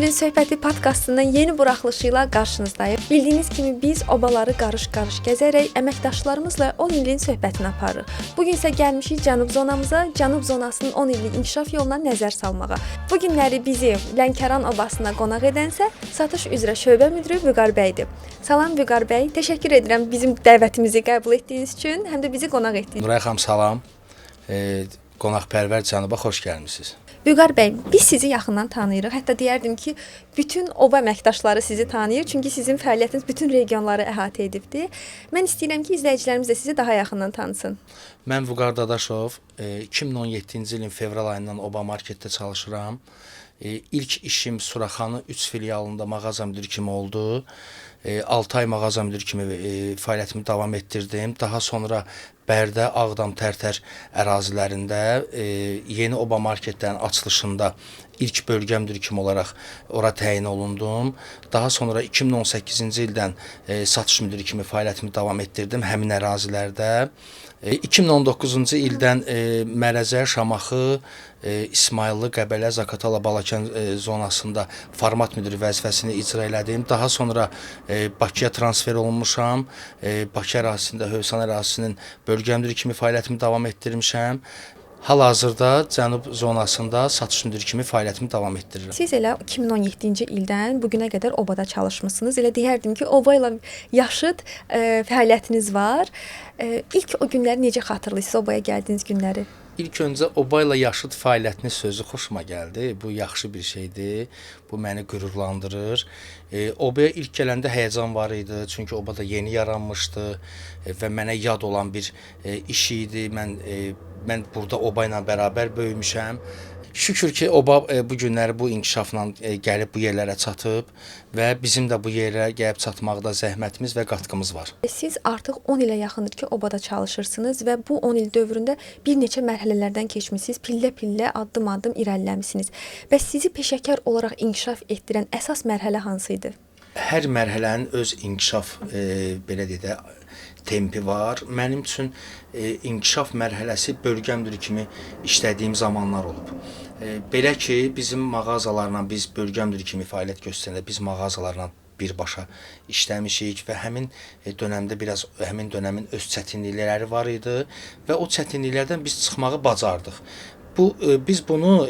ilin söhbəti podkastının yeni buraxılışıyla qarşınızdayıq. Bildiyiniz kimi biz obaları qarış-qarış gəzərək əməkdaşlarımızla 10 ilin söhbətini aparırıq. Bugün isə gəlmişik Cənub zonamıza, Cənub zonasının 10 illik inkişaf yoluna nəzər salmağa. Bu günləri bizi Lənkəran obasına qonaq edənsə satış üzrə şöbə müdiri Vüqar bəydir. Salam Vüqar bəy, təşəkkür edirəm bizim dəvətimizi qəbul etdiyiniz üçün, həm də bizi qonaq etdiniz. Nuray xanım salam. Qonaqpərvər Cənuba xoş gəlmisiniz. Vüqar bəy, biz sizi yaxından tanıyırıq. Hətta deyərdim ki, bütün oba əməkdaşları sizi tanıyır. Çünki sizin fəaliyyətiniz bütün regionları əhatə edibdir. Mən istəyirəm ki, izləyicilərimiz də sizi daha yaxından tanısın. Mən Vüqar Dadaşov, 2017-ci ilin fevral ayından oba marketdə çalışıram. İlk işim Suraxanı 3 filialında mağaza müdiri kimi oldu. 6 ay mağaza müdiri kimi fəaliyyətimi davam etdirdim. Daha sonra Bərdə, Ağdam, Tərtər ərazilərində yeni oba marketlərin açılışında ilk bölgə müdiri kimi olaraq ora təyin olundum. Daha sonra 2018-ci ildən satış müdiri kimi fəaliyyətimi davam etdirdim həmin ərazilərdə. 2019-cu ildən Mərəzə, Şamaxı, İsmayıllı, Qəbələ, Zaqatala, Balakən zonasında format müdiri vəzifəsini icra elədim. Daha sonra Bakıya transfer olunmuşam. Bakı ərazisində, Hövsan ərazisinin bölgə müdiri kimi fəaliyyətimi davam etdirmişəm. Hal-hazırda Cənub zonasında satış müdiri kimi fəaliyyətimi davam etdirirəm. Siz elə 2017-ci ildən bu günə qədər obada çalışmısınız. Elə deyərdim ki, oba ilə yaşıd fəaliyyətiniz var. İlk o günləri necə xatırlayırsınız, obaya gəldiyiniz günləri? İlk öncə oba ilə yaşıd fəaliyyətinin sözü xoşuma gəldi. Bu yaxşı bir şeydir. Bu məni qürurlandırır. Obaya ilk gələndə həyəcan var idi. Çünki obada yeni yaranmışdı və mənə yad olan bir iş idi. Mən burada oba ilə bərabər böyümüşəm. Şükür ki, oba bu günləri bu inkişafla gəlib bu yerlərə çatıb və bizim də bu yerə gəlib çatmaqda zəhmətimiz və qatqımız var. Siz artıq 10 ilə yaxındır ki, obada çalışırsınız və bu 10 il dövründə bir neçə mərhələlərdən keçmisiniz, pillə-pillə, addım-addım irəliləmisiniz. Bəs sizi peşəkar olaraq inkişaf etdirən əsas mərhələ hansı idi? Hər mərhələnin öz inkişaf belə deyək də tempi var. Mənim üçün inkişaf mərhələsi bölgə müdiri kimi işlədiyim zamanlar olub. Belə ki, bizim mağazalarla biz bölgə müdiri kimi fəaliyyət göstərəndə biz mağazalarla birbaşa işləmişik və həmin dönəmdə həmin dönəmin öz çətinlikləri var idi və o çətinliklərdən biz çıxmağı bacardıq. Biz bunu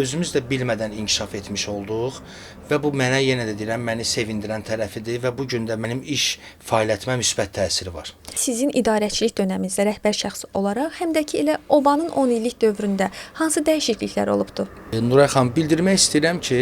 özümüz də bilmədən inkişaf etmiş olduq və bu mənə yenə də deyirəm, məni sevindirən tərəfidir və bu gün də mənim iş fəaliyyətimə müsbət təsiri var. Sizin idarəçilik dönəminizdə rəhbər şəxs olaraq, həm də ki elə obanın 10 illik dövründə hansı dəyişikliklər olubdu? Nuray xanım, bildirmək istəyirəm ki,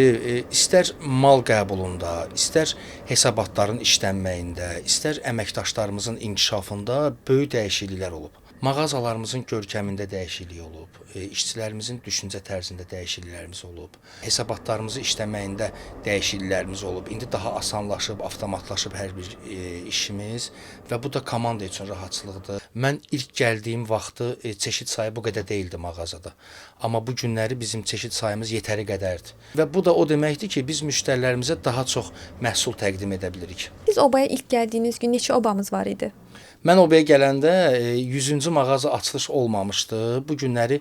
istər mal qəbulunda, istər hesabatların işlənməyində, istər əməkdaşlarımızın inkişafında böyük dəyişikliklər olub. Mağazalarımızın görkəmində dəyişiklik olub, işçilərimizin düşüncə tərzində dəyişikliklərimiz olub, hesabatlarımızı işləməyində dəyişikliklərimiz olub. İndi daha asanlaşıb, avtomatlaşıb hər bir işimiz və bu da komanda üçün rahatçılıqdır. Mən ilk gəldiyim vaxtı çeşid sayı bu qədər deyildi mağazada. Amma bu günləri bizim çeşid sayımız yetəri qədərdir. Və bu da o deməkdir ki, biz müştərilərimizə daha çox məhsul təqdim edə bilirik. Siz obaya ilk gəldiyiniz gün neçə obamız var idi? Mən obaya gələndə 100-cü mağaza açılış olmamışdı. Bu günləri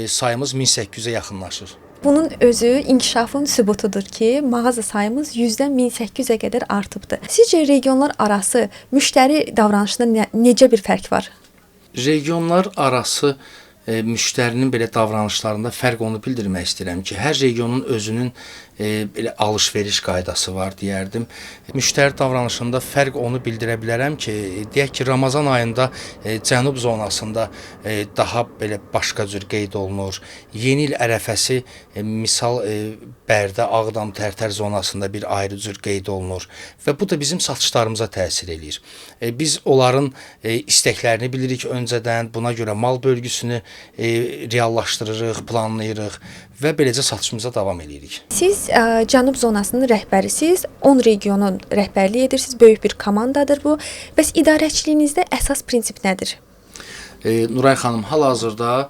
sayımız 1800-ə yaxınlaşır. Bunun özü inkişafın sübutudur ki, mağaza sayımız 100-dən 1800-ə qədər artıbdı. Sizcə regionlar arası müştəri davranışında necə bir fərq var? Regionlar arası müştərinin belə davranışlarında fərq onu bildirmək istəyirəm ki, hər regionun özünün belə alış-veriş qaydası var deyərdim. Müştəri davranışında fərq onu bildirə bilərəm ki, deyək ki, Ramazan ayında Cənub zonasında daha belə başqa cür qeyd olunur. Yeni il ərəfəsi misal Bərdə, Ağdam, Tərtər zonasında bir ayrı cür qeyd olunur və bu da bizim satışlarımıza təsir eləyir. Biz onların istəklərini bilirik öncədən, buna görə mal bölgüsünü reallaşdırırıq, planlayırıq və beləcə satışımıza davam edirik. Siz Cənub zonasının rəhbərisiz, 10 regionun rəhbərliyi edirsiniz, böyük bir komandadır bu. Bəs idarəçiliyinizdə əsas prinsip nədir? Nuray xanım, hal-hazırda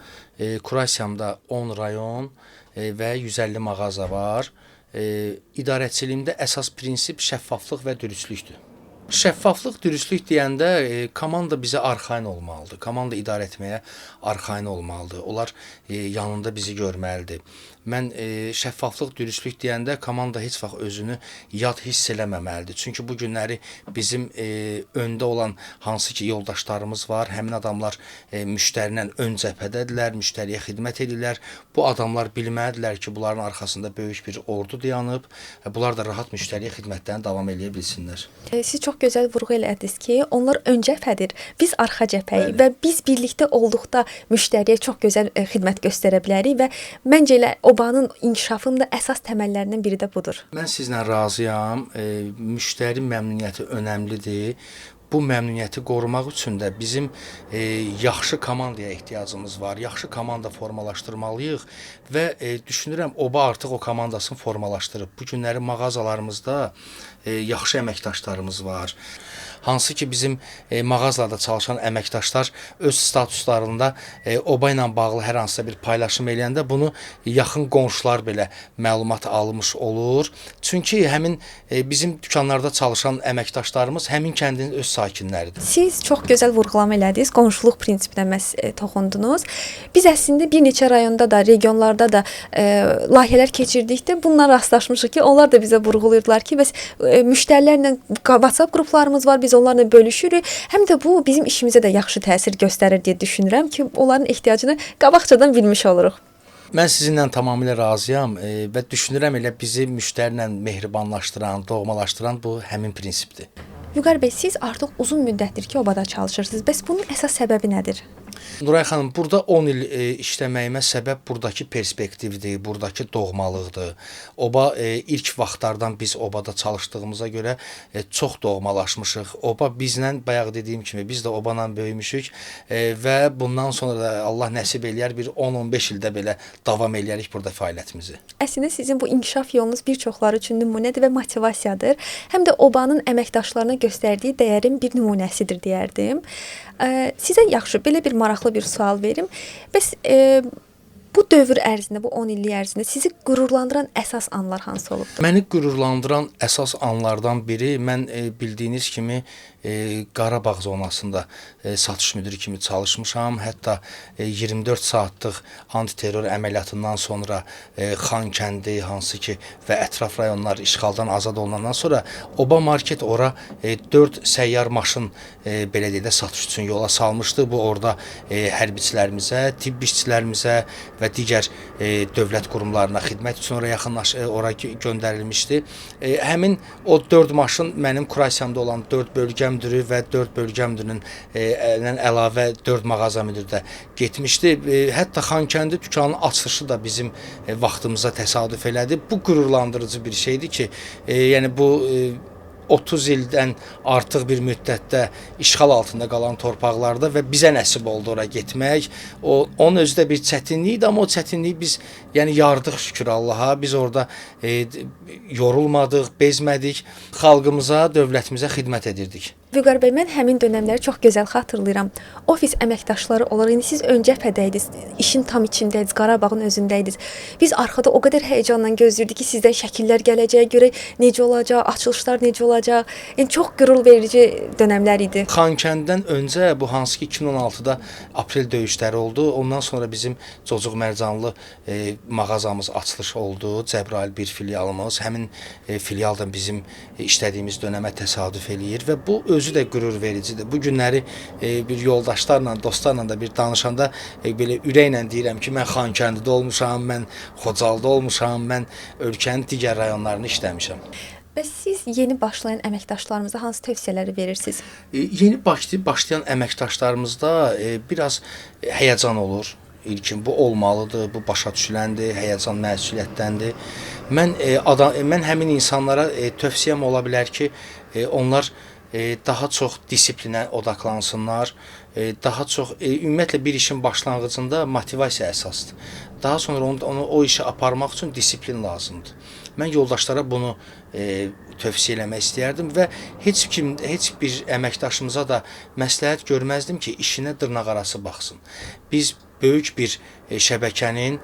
Kurasiyamda 10 rayon və 150 mağaza var. İdarəçiliyimdə əsas prinsip şəffaflıq və dürüstlükdür. Şəffaflıq, dürüstlük deyəndə komanda bizə arxayın olmalıdır. Komanda idarə etməyə arxayın olmalıdır. Onlar yanında bizi görməlidir. Mən şəffaflıq, dürüstlük deyəndə komanda heç vaxt özünü yad hiss eləməməlidir. Çünki bu günləri bizim öndə olan hansı ki yoldaşlarımız var, həmin adamlar müştərinin ön cəbhədədirlər, müştəriyə xidmət edirlər. Bu adamlar bilməlidirlər ki, bunların arxasında böyük bir ordu dayanıb, bunlar da rahat müştəriyə xidmətlərini davam edə bilsinlər. Siz çox gözəl vurğu elədiniz ki, onlar ön cəbhədir, biz arxa cəbhəyik və biz birlikdə olduqda müştəriyə çox gözəl xidmət göstərə bilərik və məncə elə OBA-nın inkişafının da əsas təməllərindən biri də budur. Mən sizlə razıyam. Müştəri məmnuniyyəti önəmlidir. Bu məmnuniyyəti qorumaq üçün də bizim yaxşı komandaya ehtiyacımız var. Yaxşı komanda formalaşdırmalıyıq və düşünürəm OBA artıq o komandasını formalaşdırıb. Bu günləri mağazalarımızda yaxşı əməkdaşlarımız var. Hansı ki bizim mağazalarda çalışan əməkdaşlar öz statuslarında OBA ilə bağlı hər hansısa bir paylaşım eləyəndə bunu yaxın qonşular belə məlumat almış olur. Çünki həmin bizim dükanlarda çalışan əməkdaşlarımız həmin kəndin öz sakinləridir. Siz çox gözəl vurğulama elədiniz, qonşuluq prinsipinə toxundunuz. Biz əslində bir neçə rayonda da, regionlarda da layihələr keçirdikdə bundan rastlaşmışıq ki, onlar da bizə vurğulayırdılar ki, bəs müştərilərlə WhatsApp qruplarımız var, biz onlarla bölüşürük. Həm də bu bizim işimizə də yaxşı təsir göstərir deyə düşünürəm ki, onların ehtiyacını qabaqcadan bilmiş oluruq. Mən sizinlə tamamilə razıyam və düşünürəm elə bizi müştərilə mehribanlaşdıran, doğmalaşdıran bu həmin prinsipdir. Vüqar bəy, siz artıq uzun müddətdir ki, OBA-da çalışırsınız. Bəs bunun əsas səbəbi nədir? Nuray xanım, burada 10 il işləməyimə səbəb buradakı perspektivdir, buradakı doğmalıqdır. OBA ilk vaxtlardan biz OBA-da çalışdığımıza görə çox doğmalaşmışıq. OBA bizlə, bayaq dediyim kimi, biz də OBA-la böyümüşük və bundan sonra da Allah nəsib eləyər bir 10-15 ildə belə davam eləyərik burada fəaliyyətimizi. Əslində sizin bu inkişaf yolunuz bir çoxları üçün nümunədir və motivasiyadır. Həm də OBA-nın əməkdaşlarına göstərdiyi dəyərin bir nümunəsidir deyərdim. Sizə yaxşı, belə bir maraqlı bir sual verim. Bəs bu dövr ərzində, bu 10 illik ərzində sizi qürurlandıran əsas anlar hansı olubdur? Məni qürurlandıran əsas anlardan biri, mən bildiyiniz kimi Qarabağ zonasında satış müdiri kimi çalışmışam. Hətta 24 saatlıq antiterror əməliyyatından sonra Xankəndi, hansı ki və ətraf rayonlar işğaldan azad olunandan sonra OBA market ora 4 səyyar maşın belə deyək də satış üçün yola salmışdı. Bu orada hərbiçilərimizə, tibb işçilərimizə və digər dövlət qurumlarına xidmət üçün ora göndərilmişdi. Həmin o 4 maşın mənim kurasiyamda olan 4 bölgə müdürü və 4 bölgə müdürünün əlavə 4 mağaza müdürü də getmişdi. Hətta Xankəndi dükanının açılışı da bizim vaxtımıza təsadüf elədi. Bu qürurlandırıcı bir şeydir ki, yəni bu 30 ildən artıq bir müddətdə işğal altında qalan torpaqlarda və bizə nəsib oldu ora getmək. Onun özü də bir çətinlik idi, amma o çətinliyi biz yəni yardıq şükür Allaha. Biz orada yorulmadıq, bezmədik. Xalqımıza, dövlətimizə xidmət edirdik. Vüqar bəy, mən həmin dönəmləri çox gözəl xatırlayıram. Ofis əməkdaşları olaraq, indi siz ön cəbhədəydiniz, işin tam içindəydiniz, Qarabağın özündəydiniz. Biz arxada o qədər həyecanla gözləyirdik ki, sizdən şəkillər gələcəyə görə necə olacaq, açılışlar necə olacaq. Yəni çox qürur verici dönəmlər idi. Xankəndidən öncə bu hansı ki 2016-da aprel döyüşləri oldu. Ondan sonra bizim Cocuq Mərcanlı mağazamız açılış oldu. Cəbrayıl bir filialımız. Həmin filial da bizim işlədiyimiz dönəmə təsadüf eləyir və bu özü də qürur vericidir. Bu günləri bir yoldaşlarla, dostlarla da bir danışanda belə ürəklə deyirəm ki, mən Xankəndidə olmuşam, mən Xocalıda olmuşam, mən ölkənin digər rayonlarını işləmişəm. Bəs siz yeni başlayan əməkdaşlarımıza hansı tövsiyələri verirsiniz? Yeni başlayan əməkdaşlarımızda biraz həyəcan olur. İlkin bu olmalıdır, bu başa düşüləndir, həyəcan məsuliyyətdəndir. Mən həmin insanlara tövsiyəm ola bilər ki, onlar daha çox disiplinə odaklansınlar, daha çox ümumiyyətlə bir işin başlanğıcında motivasiya əsasdır. Daha sonra onu o işi aparmaq üçün disiplin lazımdır. Mən yoldaşlara bunu tövsiyə eləmək istəyərdim və heç bir əməkdaşımıza da məsləhət görməzdim ki, işinə dırnaqarası baxsın. Biz böyük bir şəbəkənin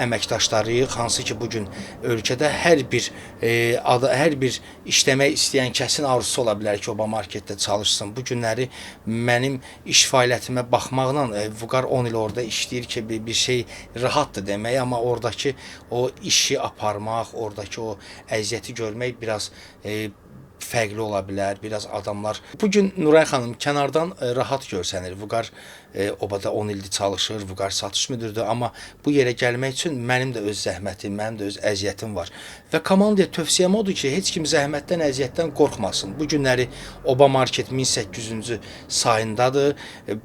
əməkdaşlarıyıq, hansı ki bugün ölkədə hər bir işləmək istəyən kəsin arzusu ola bilər ki, Oba marketdə çalışsın. Bu günləri mənim iş fəaliyyətimə baxmaqla Vüqar 10 il orada işləyir ki, bir şey rahatdır demək, amma oradakı o işi aparmaq, oradakı o əziyyəti görmək biraz fərqli ola bilər, biraz adamlar. Bugün Nuray xanım kənardan rahat görsənir. Vüqar Obada 10 ildir çalışır, Vüqar satış müdürüdür, amma bu yerə gəlmək üçün mənim də öz zəhmətim, mənim də öz əziyyətim var. Və komandaya tövsiyəm odur ki, heç kim zəhmətdən, əziyyətdən qorxmasın. Bu günləri Oba market 1800-cü sayındadır.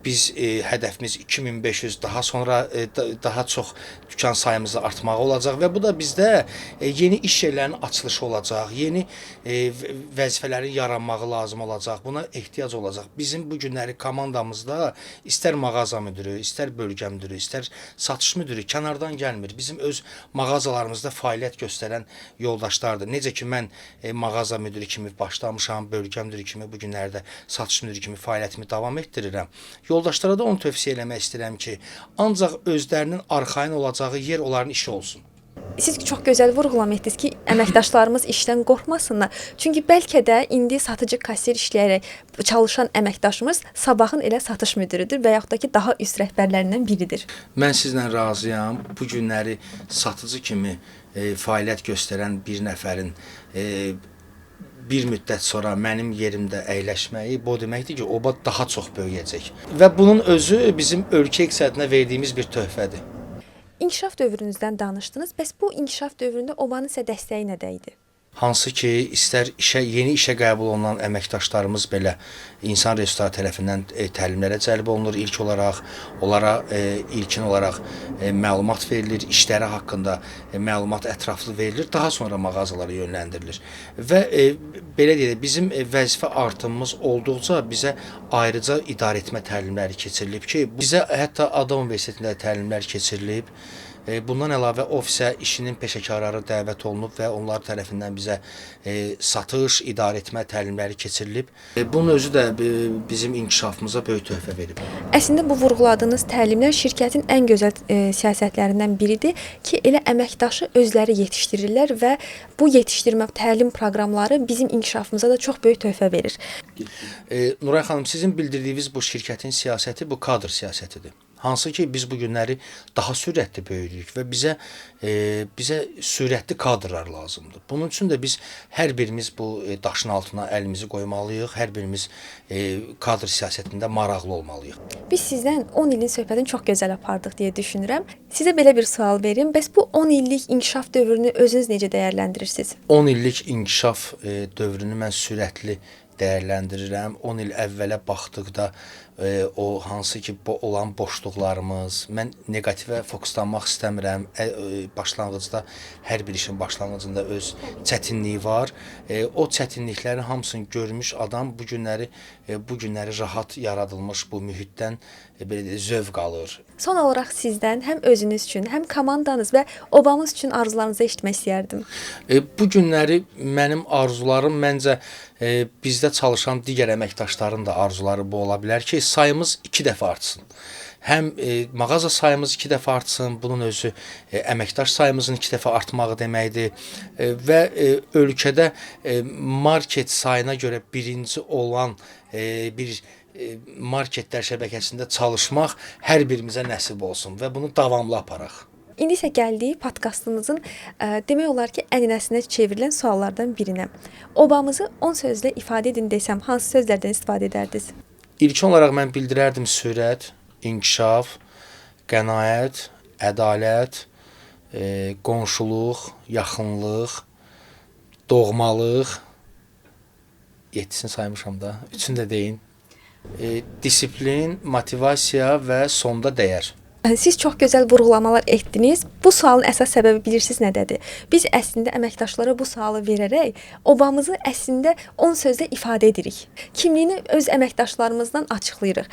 Biz hədəfimiz 2500, daha sonra daha çox dükan sayımızı artmağı olacaq və bu da bizdə yeni iş yerlərinin açılışı olacaq, yeni vəzifələrin yaranmağı lazım olacaq, buna ehtiyac olacaq. Bizim bu günləri komandamızda istər mağaza müdürü, istər bölgə müdürü, istər satış müdürü kənardan gəlmir. Bizim öz mağazalarımızda fəaliyyət göstərən yoldaşlardır. Necə ki, mən mağaza müdürü kimi başlamışam, bölgə müdürü kimi, bu günlərdə satış müdürü kimi fəaliyyətimi davam etdirirəm. Yoldaşlara da onu tövsiyə eləmək istəyirəm ki, ancaq özlərinin arxayın olacağı yer onların işi olsun. Siz çox gözəl vurğulam etdiniz ki, əməkdaşlarımız işdən qorxmasınlar. Çünki bəlkə də indi satıcı kassir işləyərək çalışan əməkdaşımız sabahın elə satış müdürüdür və yaxud da ki, daha üst rəhbərlərindən biridir. Mən sizlə razıyam. Bu günləri satıcı kimi fəaliyyət göstərən bir nəfərin bir müddət sonra mənim yerimdə əyləşməyi, bu deməkdir ki, Oba daha çox böyüyəcək. Və bunun özü bizim ölkə iqtisadına verdiyimiz bir töhfədir. İnkişaf dövrünüzdən danışdınız. Bəs bu inkişaf dövründə Obanın sizə dəstəyi nədə idi? Hansı ki, istər yeni işə qəbul olunan əməkdaşlarımız belə insan resursları tərəfindən təlimlərə cəlb olunur. İlk olaraq onlara ilkin olaraq məlumat verilir, işləri haqqında məlumat ətraflı verilir, daha sonra mağazalara yönləndirilir. Və belə deyək, bizim vəzifə artımımız olduqca bizə ayrıca idarəetmə təlimləri keçirilib ki, bizə hətta Ada Universitetində təlimlər keçirilib. Bundan əlavə ofisə işinin peşəkarları dəvət olunub və onlar tərəfindən bizə satış, idarəetmə təlimləri keçirilib. Bunun özü də bizim inkişafımıza böyük töhfə verib. Əslində bu vurğuladığınız təlimlər şirkətin ən gözəl siyasətlərindən biridir ki, elə əməkdaşı özləri yetişdirirlər və bu yetişdirmə təlim proqramları bizim inkişafımıza da çox böyük töhfə verir. Nuray xanım, sizin bildirdiyiniz bu şirkətin siyasəti bu kadr siyasətidir. Hansı ki, biz bu günləri daha sürətli böyüdük və bizə sürətli kadrlar lazımdır. Bunun üçün də biz hər birimiz bu daşın altına əlimizi qoymalıyıq, hər birimiz kadr siyasətində maraqlı olmalıyıq. Biz sizdən 10 ilin söhbətini çox gözəl apardıq deyə düşünürəm. Sizə belə bir sual verim. Bəs bu 10 illik inkişaf dövrünü özünüz necə dəyərləndirirsiniz? 10 illik inkişaf dövrünü mən sürətli dəyərləndirirəm. 10 il əvvələ baxdıqda o hansı ki olan boşluqlarımız, mən neqativə fokuslanmaq istəmirəm. Başlanğıcda hər bir işin başlanğıcında öz çətinliyi var. O çətinliklərin hamısını görmüş adam bu günləri rahat yaradılmış bu mühitdən belə deyək, zövq alır. Son olaraq sizdən həm özünüz üçün, həm komandanız və obamız üçün arzularınızı eşitmək istəyərdim. Bu günləri mənim arzularım məncə bizdə çalışan digər əməkdaşların da arzuları bu ola bilər ki, sayımız 2 dəfə artsın. Həm mağaza sayımız 2 dəfə artsın, bunun özü əməkdaş sayımızın 2 dəfə artmağı deməkdir və ölkədə market sayına görə birinci olan bir marketlər şəbəkəsində çalışmaq hər birimizə nəsib olsun və bunu davamlı aparaq. İndi isə gəldik podkastımızın demək olar ki, ənənəsinə çevrilən suallardan birinə. Obamızı 10 sözlə ifadə edin desəm, hansı sözlərdən istifadə edərdiniz? İlkin olaraq mən bildirərdim sürət, inkişaf, qənaət, ədalət, qonşuluq, yaxınlıq, doğmalıq, 7-sini saymışam da, 3-ünü də deyin. Disiplin, motivasiya və sonda dəyər. Siz çox gözəl vurğulamalar etdiniz. Bu sualın əsas səbəbi bilirsiniz nədədir? Biz əslində əməkdaşlara bu sualı verərək obamızı əslində 10 sözlə ifadə edirik. Kimliyini öz əməkdaşlarımızdan açıqlayırıq.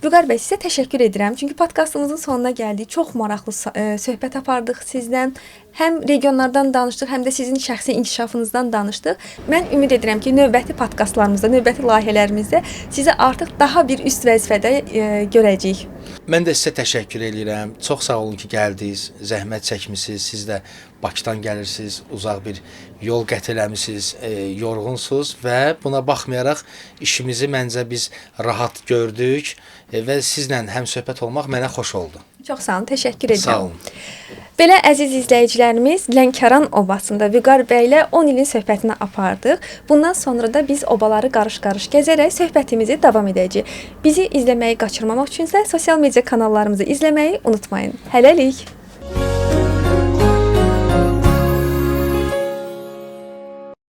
Vüqar bəy, sizə təşəkkür edirəm. Çünki podkastımızın sonuna gəldik. Çox maraqlı söhbət apardıq sizdən. Həm regionlardan danışdıq, həm də sizin şəxsi inkişafınızdan danışdıq. Mən ümid edirəm ki, növbəti podkastlarımızda, növbəti layihələrimizdə sizi artıq daha bir üst vəzifədə görəcəyik. Mən də sizə təşəkkür edirəm. Çox sağ olun ki, gəldiniz, zəhmət çəkmisiniz. Siz də Bakıdan gəlirsiniz, uzaq bir yol qət eləmisiniz, yorğunsuz və buna baxmayaraq işimizi məncə biz rahat gördük və sizlə həmsöhbət olmaq mənə xoş oldu. Çox sağ olun, təşəkkür edirəm. Sağ olun. Belə əziz izləyicilərimiz, Lənkəran obasında Vüqar bəylə 10 ilin söhbətini apardıq. Bundan sonra da biz obaları qarış-qarış gəzərək söhbətimizi davam edəcəyik. Bizi izləməyi qaçırmamaq üçünsə sosial media kanallarımızı izləməyi unutmayın. Hələlik.